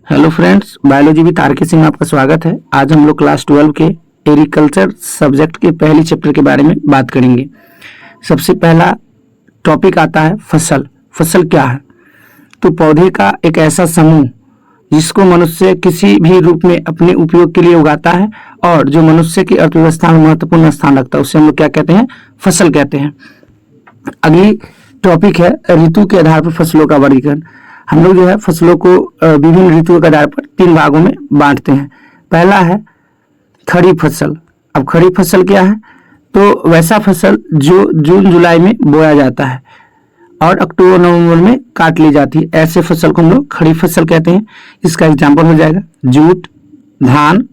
Hello friends, biology with R K Singh में आपका स्वागत है। आज हम लोग क्लास 12 के एग्रीकल्चर सब्जेक्ट के पहली चैप्टर के बारे में बात करेंगे। सबसे पहला टॉपिक आता है फसल। फसल क्या है? तो पौधे का एक ऐसा समूह जिसको मनुष्य किसी भी रूप में अपने उपयोग के लिए उगाता है और जो मनुष्य की अर्थव्यवस्था में महत्वपूर्ण स्थान रखता है, उसे हम लोग क्या कहते हैं? फसल कहते हैं। अगली टॉपिक है ऋतु के आधार पर फसलों का वर्गीकरण। हम लोग जो है फसलों को विभिन्न ऋतुओं के आधार पर 3 भागों में बांटते हैं। पहला है खरीफ फसल। अब खरीफ फसल क्या है? तो वैसा फसल जो जून जुलाई में बोया जाता है और अक्टूबर नवंबर में काट ली जाती है, ऐसे फसल को हम लोग खरीफ फसल कहते हैं। इसका एग्जाम्पल हो जाएगा जूट, धान,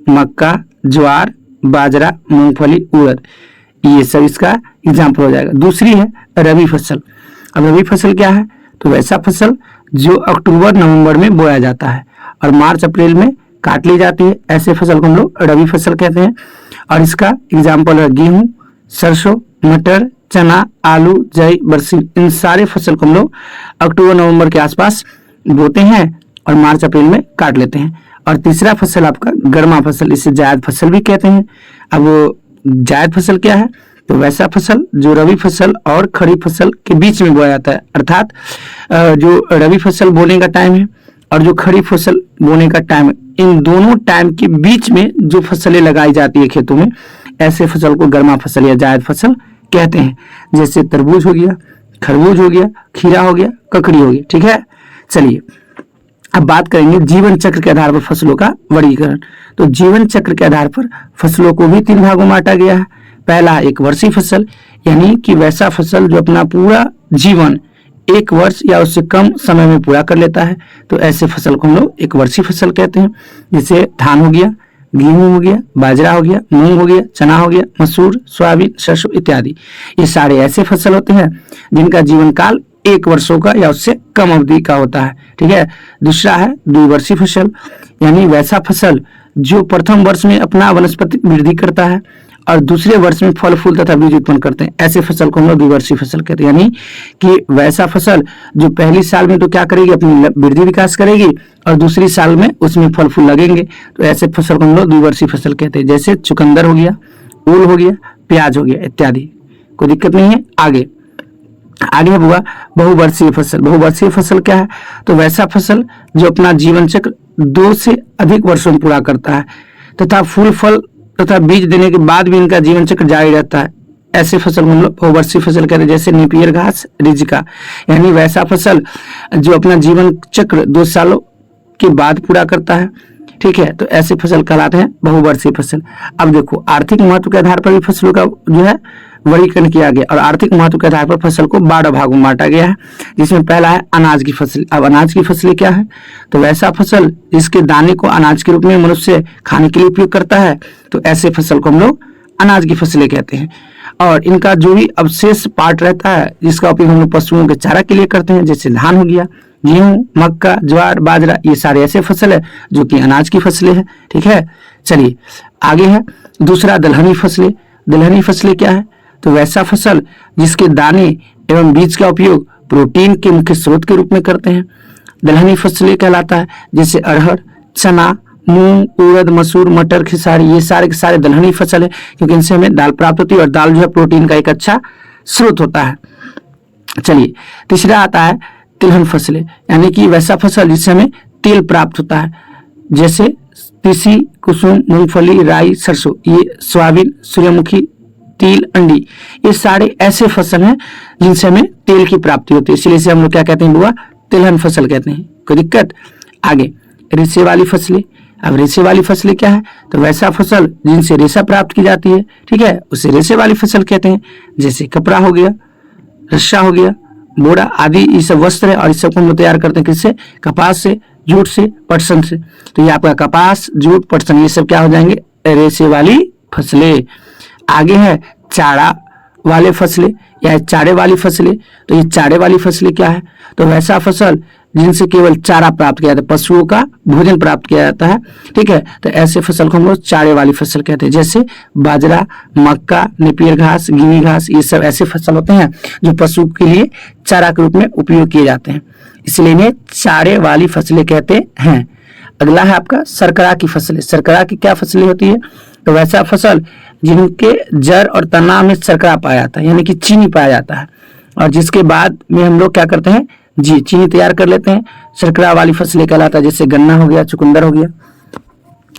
मक्का, ज्वार, बाजरा, मूंगफली, उड़द, ये सब इसका एग्जाम्पल हो जाएगा। दूसरी है रबी फसल। अब रबी फसल क्या है? तो वैसा फसल जो अक्टूबर नवंबर में बोया जाता है और मार्च अप्रैल में काट ली जाती है, ऐसे फसल को हम लोग रबी फसल कहते हैं। और इसका एग्जाम्पल है गेहूं, सरसों, मटर, चना, आलू, जई, बरसीम, इन सारे फसल को हम लोग अक्टूबर नवंबर के आसपास बोते हैं और मार्च अप्रैल में काट लेते हैं। और तीसरा फसल आपका गर्मा फसल, इसे जायद फसल भी कहते हैं। अब जायद फसल क्या है? तो वैसा फसल जो रबी फसल और खरीफ फसल के बीच में बोया जाता है, अर्थात जो रबी फसल बोने का टाइम है और जो खरीफ फसल बोने का टाइम है, इन दोनों टाइम के बीच में जो फसलें लगाई जाती है खेतों में, ऐसे फसल को गर्मा फसल या जायद फसल कहते हैं। जैसे तरबूज हो गया, खरबूज हो गया, खीरा हो गया, ककड़ी हो गया। ठीक है, चलिए अब बात करेंगे जीवन चक्र के आधार पर फसलों का वर्गीकरण। तो जीवन चक्र के आधार पर फसलों को भी 3 भागों में बांटा गया है। पहला एक वर्षीय फसल, यानी कि वैसा फसल जो अपना पूरा जीवन 1 वर्ष या उससे कम समय में पूरा कर लेता है, तो ऐसे फसल को हम लोग एक वर्षीय फसल कहते हैं। जैसे धान हो गया, गेहूं हो गया, बाजरा हो गया, मूंग हो गया, चना हो गया, मसूर, सोयाबीन, सरसों इत्यादि, ये सारे ऐसे फसल होते हैं जिनका जीवन काल 1 वर्षों का या उससे कम अवधि का होता है। ठीक है। दूसरा है द्विवर्षीय फसल, यानी वैसा फसल जो प्रथम वर्ष में अपना वनस्पतिक वृद्धि करता है और दूसरे वर्ष में फल फूल तथा बीज उत्पन्न करते हैं, ऐसे फसल को हम लोग द्विवर्षीय फसल कहते हैं। यानी कि वैसा फसल जो पहली साल में तो क्या करेगी, अपनी वृद्धि विकास करेगी और दूसरी साल में उसमें फल फूल लगेंगे, तो ऐसे फसल को हम लोग द्विवर्षीय फसल कहते हैं। जैसे चुकंदर हो गया, ओल हो गया, प्याज हो गया इत्यादि। कोई दिक्कत नहीं है। आगे हुआ बहुवर्षीय फसल। बहुवर्षीय फसल क्या है? तो वैसा फसल जो अपना जीवन चक्र 2 से अधिक वर्षों में पूरा करता है तथा फूल फल तथा बीज देने के बाद भी इनका जीवन चक्र जारी रहता है, ऐसे फसल को हम लोग बहुवर्षीय फसल कहते हैं। जैसे नेपियर घास, रिजिका, यानी वैसा फसल जो अपना जीवन चक्र 2 सालों के बाद पूरा करता है। ठीक है, तो ऐसे फसल कहलाते हैं बहुवर्षीय फसल। अब देखो आर्थिक महत्व के आधार पर भी फसलों का जो है वर्गीकरण किया गया और आर्थिक महत्व के आधार पर फसल को 12 भागों में बांटा गया है, जिसमें पहला है अनाज की फसल। अब अनाज की फसलें क्या है? तो वैसा फसल जिसके दाने को अनाज के रूप में मनुष्य खाने के लिए उपयोग करता है, तो ऐसे फसल को हम लोग अनाज की फसलें कहते हैं। और इनका जो भी अवशेष पार्ट रहता है जिसका उपयोग हम लोग पशुओं के चारा के लिए करते हैं, जैसे धान हो गया, गेहूं, मक्का, ज्वार, बाजरा, ये सारे ऐसे फसल है जो कि अनाज की फसलें हैं। ठीक है, चलिए आगे है दूसरा दलहनी फसलें। दलहनी फसलें क्या है? तो वैसा फसल जिसके दाने एवं बीज का उपयोग प्रोटीन के मुख्य स्रोत के रूप में करते हैं, दलहनी फसलें कहलाता है। जैसे अरहर, चना, मूंग, उड़द, मसूर, मटर, खेसारी, ये सारे के सारे दलहनी फसल है, क्योंकि इनसे हमें दाल प्राप्त होती है और दाल जो है प्रोटीन का एक अच्छा स्रोत होता है। चलिए तीसरा आता है तिलहन फसलें, यानी कि वैसा फसल जिससे हमें तेल प्राप्त होता है। जैसे तीसी, कुसुम, मूंगफली, राई, सरसों, ये सोयाबीन, सूर्यमुखी, तिल, अंडी, ये सारे ऐसे फसल हैं जिनसे हमें तेल की प्राप्ति होती है, इसलिए इसे हम लोग क्या कहते हैं बुआ? तिलहन फसल कहते हैं। कोई दिक्कत? आगे रेशे वाली फसलें। अब रेशे वाली फसलें क्या है? तो वैसा फसल जिनसे रेशा प्राप्त की जाती है, ठीक है, उसे रेशे वाली फसल कहते हैं। जैसे कपड़ा हो गया, रस्सा हो गया, बोरा आदि, ये सब वस्त्र है और इस सबको हम लोग तैयार करते हैं किससे? कपास से, जूट से, पटसन से। तो ये आपका कपास, जूट, पटसन, ये सब क्या हो जाएंगे? रेशे वाली फसलें। आगे है चारा वाले फसलें या चारे वाली फसलें। तो ये चारे वाली फसलें क्या है? तो वैसा फसल जिनसे केवल चारा प्राप्त किया जाता है, पशुओं का भोजन प्राप्त किया जाता है। ठीक है, तो ऐसे फसल को हम लोग चारे वाली फसल कहते हैं। जैसे बाजरा, मक्का, नेपियर घास, गिनी घास, ये सब ऐसे फसल होते हैं जो पशु के लिए चारा के रूप में उपयोग किए जाते हैं, इसलिए इन्हें चारे वाली फसलें कहते हैं। अगला है आपका सरकरा की फसलें। सरकरा की क्या फसलें होती है? तो वैसा फसल जिनके जड़ और तना में सरकरा पाया जाता है, यानी कि चीनी पाया जाता है, और जिसके बाद में हम लोग क्या करते हैं, जी चीनी तैयार कर लेते हैं। सरकरा वाली फसलें कहलाता है, जैसे गन्ना हो गया, चुकंदर हो गया।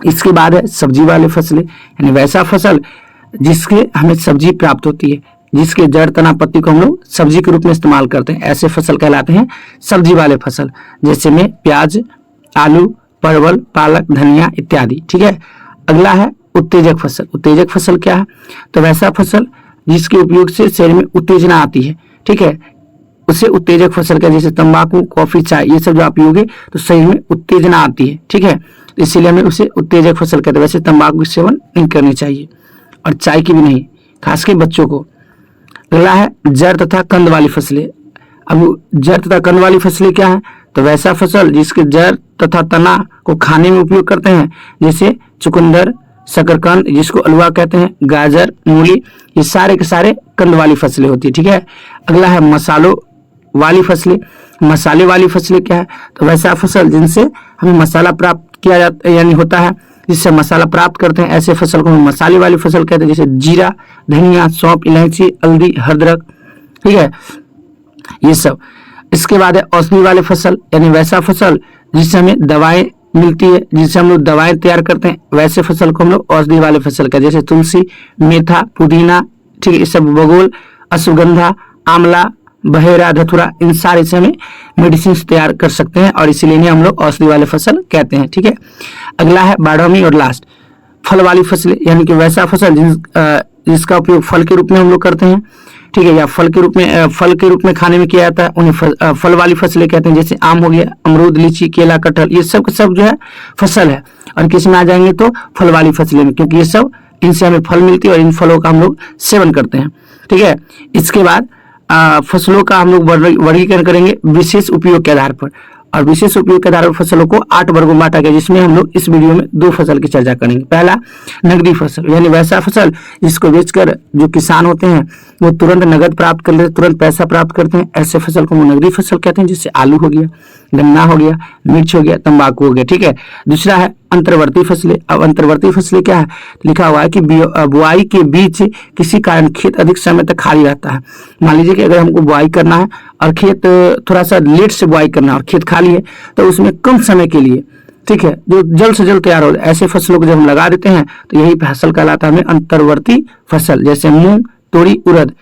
इसके बाद है सब्जी वाले फसलें, यानी वैसा फसल जिसके हमें सब्जी प्राप्त होती है, जिसके जड़ तना पत्ती को हम लोग सब्जी के रूप में इस्तेमाल करते हैं, ऐसे फसल कहलाते हैं सब्जी वाले फसल, जैसे में प्याज, आलू, परवल, पालक, धनिया इत्यादि। ठीक है। अगला है उत्तेजक फसल। उत्तेजक फसल क्या है? तो वैसा फसल जिसके उपयोग से शरीर में उत्तेजना आती है। ठीक है, उसे उत्तेजक फसल का, जैसे तंबाकू, कॉफी, चाय, ये सब जो आप पियोगे तो शरीर में उत्तेजना आती है। ठीक है, इसीलिए हमें उसे उत्तेजक फसल कहते हैं। वैसे तंबाकू की सेवन नहीं करनी चाहिए और चाय की भी नहीं, खासकर बच्चों को। अगला है जड़ तथा कंद वाली फसलें। अब जड़ तथा कंद वाली फसलें क्या है? तो वैसा फसल जिसके जड़ तथा तना को खाने में उपयोग करते हैं, जैसे चुकंदर, शकरकंद जिसको अलुआ कहते हैं, गाजर, मूली, ये सारे के सारे कंद वाली फसलें होती है। ठीक है। अगला है मसालों वाली फसलें। मसाले वाली फसलें क्या है? तो वैसा फसल जिनसे हमें मसाला प्राप्त किया जाता है, यानी होता है जिससे मसाला प्राप्त करते हैं, ऐसे फसल को हम मसाले वाली फसल कहते हैं, जैसे जीरा, धनिया, सौंफ, इलायची, हल्दी, अदरक। ठीक है, ये सब। इसके बाद है औषधि वाले फसल, यानी वैसा फसल जिससे हमें दवाएं मिलती है, जिससे हम लोग दवाएं तैयार करते हैं, वैसे फसल को हम लोग औषधि वाले फसल कहते हैं, जैसे तुलसी, मेथा, पुदीना। ठीक है, ये सब बगोल, अश्वगंधा, आंवला, बहेरा, धतूरा, इन सारे से हमें मेडिसिन तैयार कर सकते हैं और इसीलिए हम लोग औषधि वाले फसल कहते हैं। ठीक है। अगला है 12वीं और लास्ट फल वाली फसलें, यानी कि वैसा फसल जिसका उपयोग फल के रूप में हम लोग करते हैं। ठीक है, या फल के रूप में खाने में किया जाता है, उन्हें फल वाली फसलें कहते हैं, जैसे आम हो गया, अमरूद, लीची, केला, कटहल, ये सब जो है फसल है। और किस में आ जाएंगे? तो फल वाली फसलें में, क्योंकि ये सब इनसे हमें फल मिलती है और इन फलों का हम लोग सेवन करते हैं। ठीक है। इसके बाद फसलों का हम लोग वर्गीकरण करेंगे विशेष उपयोग के आधार पर, और विशेष उपयोग के आधार पर फसलों को 8 वर्गों में बांटा गया, जिसमें हम लोग इस वीडियो में 2 फसल की चर्चा करेंगे। पहला नगदी फसल, यानी वैसा फसल जिसको बेचकर जो किसान होते हैं वो तुरंत नगद प्राप्त कर लेते, तुरंत पैसा प्राप्त करते हैं, ऐसे फसल को हम नगदी फसल कहते हैं, जैसे आलू हो गया, गन्ना हो गया, मिर्च हो गया, तंबाकू हो गया। ठीक है। दूसरा है अंतर्वर्ती फसलें। अब अंतर्वर्ती फसलें क्या है? लिखा हुआ है कि बुआई के बीच किसी कारण खेत अधिक समय तक खाली रहता है। मान लीजिए कि अगर हमको बुआई करना है और खेत थोड़ा सा लेट से बुआई करना है और खेत खाली है, तो उसमें कम समय के लिए, ठीक है, जो जल्द से जल्द तैयार हो, ऐसे फसलों को जब हम लगा देते हैं तो यही फसल कहलाता है हमें अंतर्वर्ती फसल, जैसे मूंग, तोरी, उड़द।